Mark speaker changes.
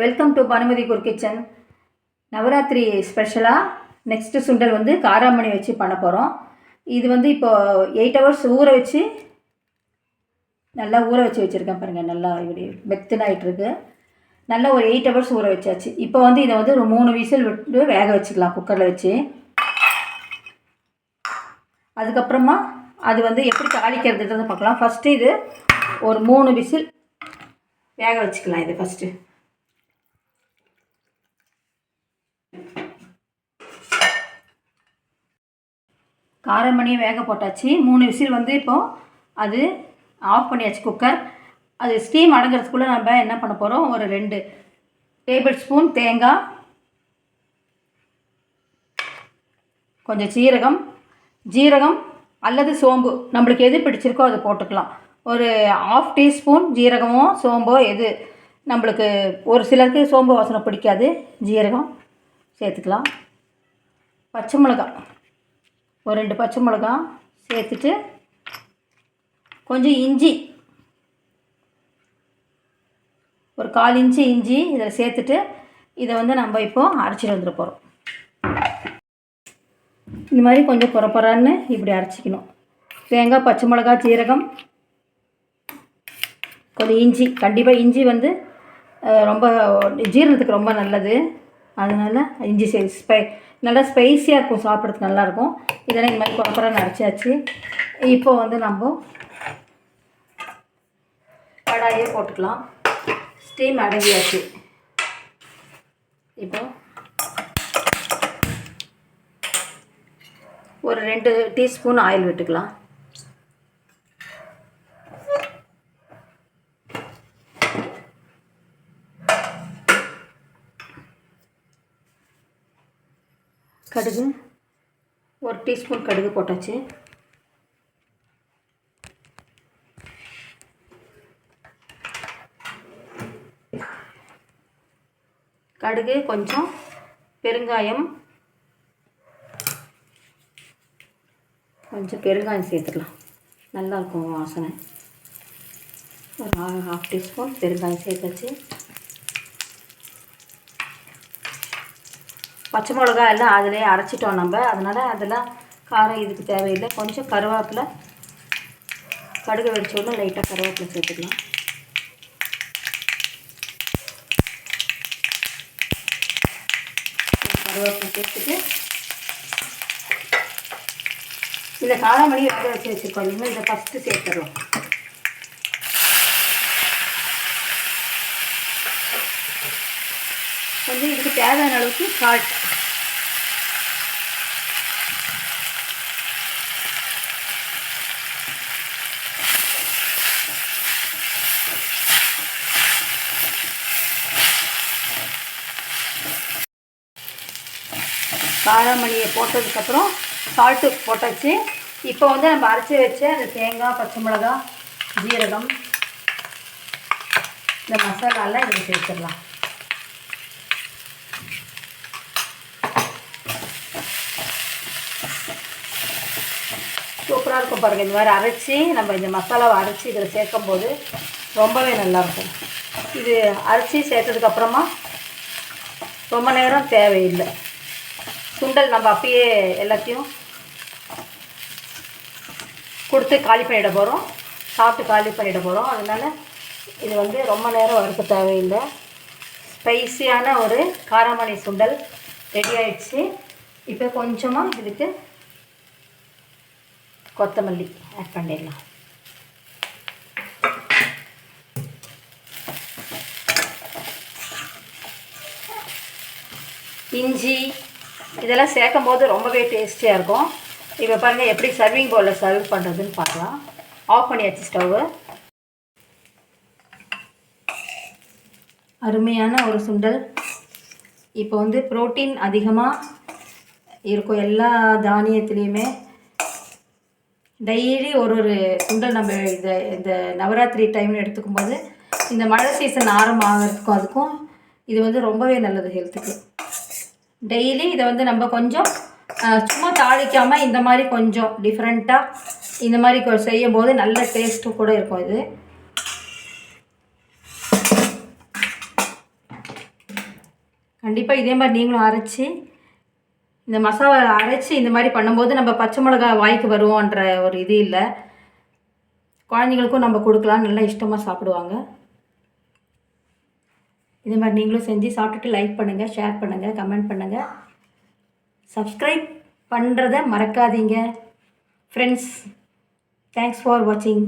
Speaker 1: Welcome to Bhanumathi குர் kitchen. Navaratri ஸ்பெஷலாக next சுண்டல் வந்து காராமணி வச்சு பண்ண போகிறோம். இது வந்து இப்போது 8 hours ஊற வச்சு நல்லா ஊற வச்சுருக்கேன் பாருங்கள். நல்லா இப்படி மெத்துனாயிட்ருக்கு. நல்லா ஒரு 8 hours ஊற வச்சாச்சு. இப்போ வந்து இதை வந்து ஒரு 3 விசில் விட்டு வேக வச்சுக்கலாம் குக்கரில் வச்சு. அதுக்கப்புறமா அது வந்து எப்படி தாளிக்கிறதுன்றதை பார்க்கலாம். ஃபஸ்ட்டு இது ஒரு 3 விசில் வேக வச்சுக்கலாம். இது ஃபஸ்ட்டு காரமணியை வேக போட்டாச்சு. 3 விசில் வந்து இப்போது அது ஆஃப் பண்ணியாச்சு குக்கர். அது ஸ்டீம் அடங்கிறதுக்குள்ளே நம்ம என்ன பண்ண போகிறோம், ஒரு 2 டேபிள் ஸ்பூன் தேங்காய், கொஞ்சம் ஜீரகம் அல்லது சோம்பு, நம்மளுக்கு எது பிடிச்சிருக்கோ அதை போட்டுக்கலாம். ஒரு 1/2 டீஸ்பூன் ஜீரகமோ சோம்போ எது நம்மளுக்கு, ஒரு சிலருக்கு சோம்பு வாசனை பிடிக்காது, ஜீரகம் சேர்த்துக்கலாம். பச்சை மிளகாய் ஒரு 2 பச்சை மிளகாய் சேர்த்துட்டு, கொஞ்சம் இஞ்சி ஒரு 1/4 இன்ச்சு இஞ்சி இதில் சேர்த்துட்டு, இதை வந்து நம்ம இப்போது அரைச்சிட்டு வந்துட போகிறோம். இந்த மாதிரி கொஞ்சம் பொறன்னு இப்படி அரைச்சிக்கணும். தேங்காய், பச்சை மிளகாய், ஜீரகம், கொஞ்சம் இஞ்சி. கண்டிப்பாக இஞ்சி வந்து ரொம்ப ஜீரணத்துக்கு ரொம்ப நல்லது. அதனால் இஞ்சி நல்லா ஸ்பைஸியாக இருக்கும், சாப்பிட்றதுக்கு நல்லாயிருக்கும். இதெல்லாம் இந்த மாதிரி பொறன்னு அரைச்சாச்சு. இப்போ வந்து நம்ம கடாயே போட்டுக்கலாம். ஸ்டீம் அடங்கியாச்சு. இப்போ ஒரு 2 டீஸ்பூன் ஆயில் விட்டுக்கலாம். கடுகு ஒரு டீஸ்பூன் கடுகு போட்டாச்சு. கடுகு, கொஞ்சம் பெருங்காயம் சேர்த்துக்கலாம். நல்லாயிருக்கும் வாசனை. ஒரு 1/2 டீஸ்பூன் பெருங்காயம் சேர்த்தாச்சு. பச்சை மிளகாய் எல்லாம் அதிலே அரைச்சிட்டோம் நம்ம, அதனால் அதெல்லாம் காரம் இதுக்கு தேவையில்லை. கொஞ்சம் கருவேப்பிலை, கடுகு வெடிச்சோடனே லைட்டாக கருவேப்பிலை சேர்த்துக்கலாம். கருவேப்பிலை சேர்த்துட்டு இந்த காராமணி வேக வச்சு வச்சுருக்கோம். இன்னும் இதை ஃபஸ்ட்டு சேர்த்துடுறோம். கொஞ்சம் இதுக்கு தேவையான அளவுக்கு சால்ட், காராமணியை போட்டதுக்கப்புறம் சால்ட்டு போட்டாச்சு. இப்போ வந்து நம்ம அரைச்சி வச்ச அந்த தேங்காய், பச்சை மிளகாய், ஜீரகம், இந்த மசாலாலாம் இதில் சேர்த்துடலாம். சூப்பராக இருக்கும் பாருங்கள். இந்த மாதிரி அரைச்சி நம்ம இந்த மசாலாவை அரைச்சி இதில் சேர்க்கும் போது ரொம்பவே நல்லாயிருக்கும். இது அரைச்சி சேர்த்ததுக்கப்புறமா ரொம்ப நேரம் தேவையில்லை. சுண்டல் நம்ம அப்பயே எல்லாத்தையும் கொடுத்து காலி பண்ணிட போகிறோம், சாப்பிட்டு காலி பண்ணிட போகிறோம். அதனால் இது வந்து ரொம்ப நேரம் வறுக்க தேவையில்லை. ஸ்பைஸியான ஒரு காராமணி சுண்டல் ரெடி ஆகிடுச்சு. இப்போ கொஞ்சமாக இதுக்கு கொத்தமல்லி ஆட் பண்ணிடலாம். இஞ்சி இதெல்லாம் சேர்க்கும் போது ரொம்பவே டேஸ்டியாக இருக்கும். இப்போ பாருங்கள் எப்படி சர்விங் பவுலில் சர்வ் பண்ணுறதுன்னு பார்க்கலாம். ஆஃப் பண்ணியாச்சு ஸ்டவ்வு. அருமையான ஒரு சுண்டல். இப்போ வந்து ப்ரோட்டீன் அதிகமாக இருக்கும் எல்லா தானியத்துலேயுமே. டெய்லி ஒரு சுண்டல் நம்ம இந்த நவராத்திரி டைமில் எடுத்துக்கும் போது, இந்த மழை சீசன் ஆரம்பம் அதுக்கும் இது வந்து ரொம்பவே நல்லது ஹெல்த்துக்கு. டெய்லி இதை வந்து நம்ம கொஞ்சம் சும்மா தாளிக்காமல் இந்த மாதிரி கொஞ்சம் டிஃப்ரெண்ட்டாக இந்த மாதிரி செய்யும் போது நல்ல டேஸ்ட்டும் கூட இருக்கும். இது கண்டிப்பாக இதே மாதிரி நீங்களும் அரைச்சி இந்த மசாலா அரைச்சி இந்த மாதிரி பண்ணும்போது நம்ம பச்சை மிளகா வாய்க்கு வருவோன்ற ஒரு இது இல்லை. குழந்தைங்களுக்கும் நம்ம கொடுக்கலாம், நல்லா இஷ்டமாக சாப்பிடுவாங்க. இதே மாதிரி நீங்களும் செஞ்சு சாப்பிட்டுட்டு லைக் பண்ணுங்கள், ஷேர் பண்ணுங்கள், கமெண்ட் பண்ணுங்கள், சப்ஸ்கிரைப் பண்ணுறதை மறக்காதீங்க ஃப்ரெண்ட்ஸ். தேங்க்ஸ் ஃபார் வாட்சிங்.